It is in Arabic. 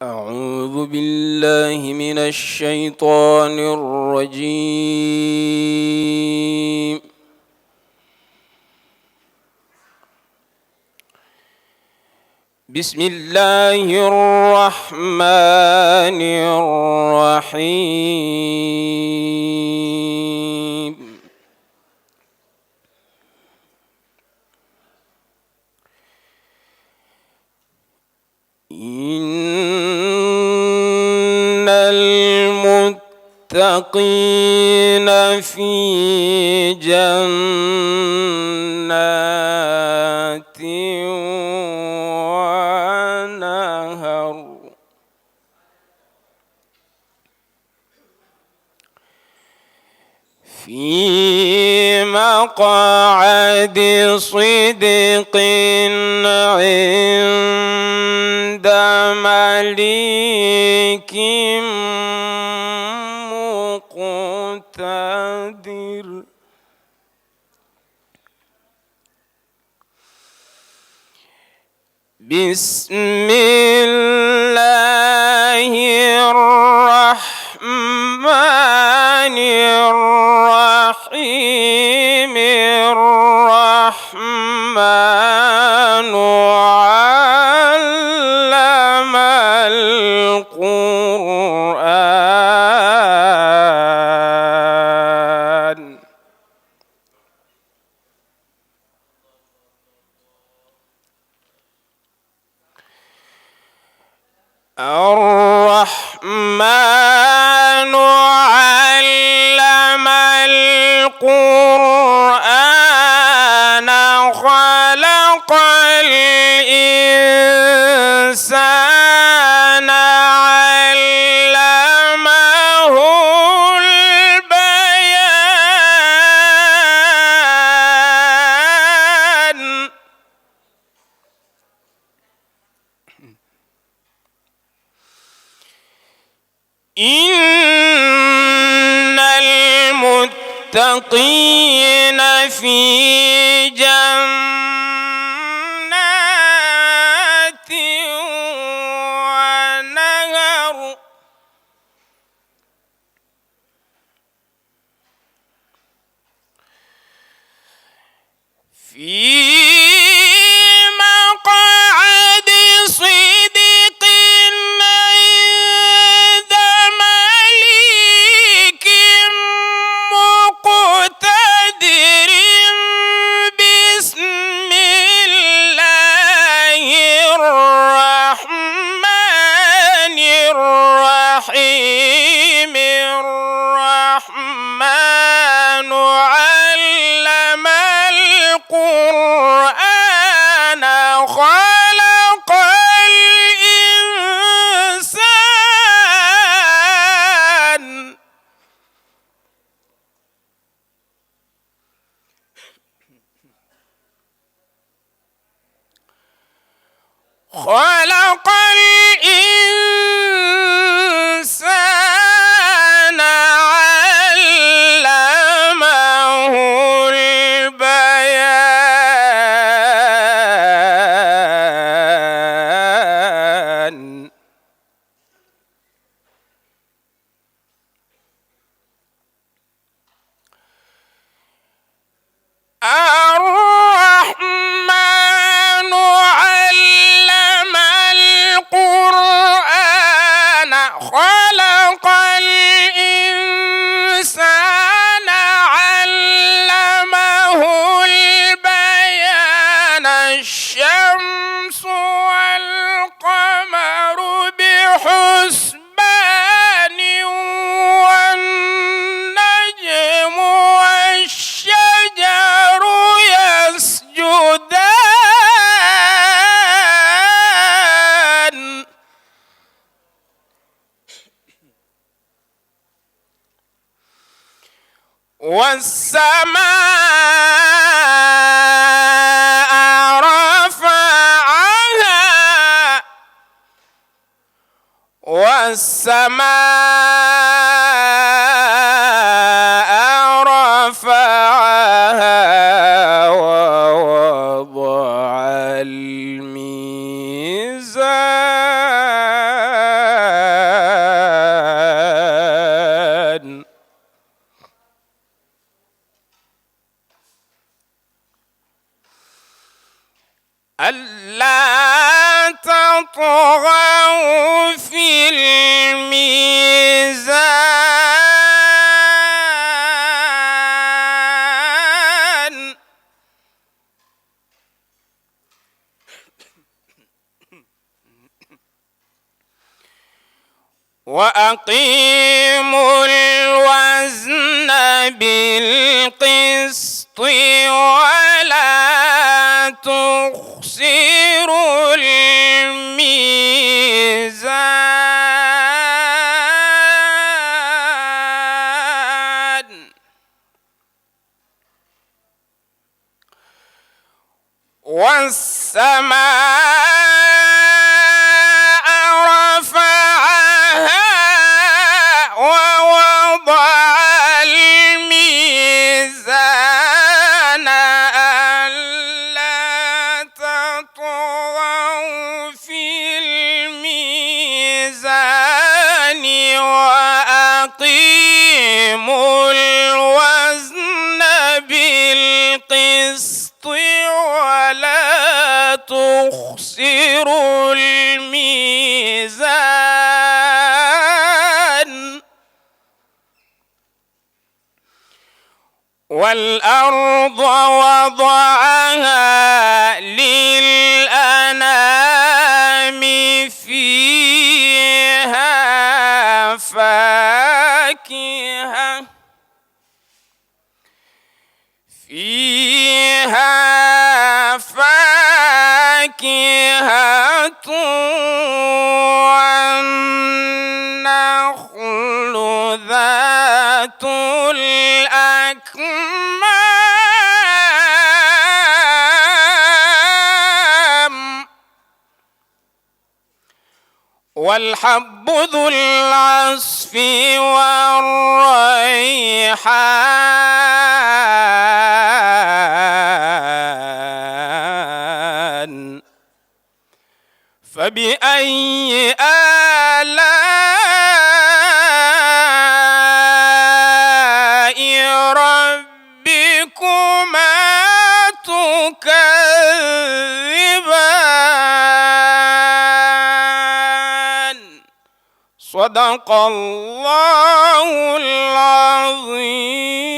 أعوذ بالله من الشيطان الرجيم. بسم الله الرحمن الرحيم. إن المتقين في جنات ونهر في مقعد صدق عند مليك مقتدر. بسم الله الرحمن الرحيم. الرحمن علم القرآن. الرحمن علم القرآن خلق الإنسان علمه البيان. إن المتقين في جنات ونهر في مقعد صدق عند مليك مقتدر. بسم الله الرحمن الرحيم. الرحمن علم القرآن خلق الإنسان علمه البيان. الرحمن علم القرآن خلق الإنسان علمه البيان. الشمس والقمر بحسبان والنجم والشجر يسجدان. والسماء رفعها ووضع الميزان. في الميزان وأقيموا الوزن بالقسط ولا تخسروا الميزان والسماء رفعها ووضع الميزان ألا تطغوا في الميزان وأقيموا الوزن بالقسط ولا تخسروا الميزان والأرض وضعها للأنام فيها فاكهة والنخل ذات الأكمام والحب ذو العصف والريحان فبأي آلاء ربكما تكذبان صدق الله العظيم.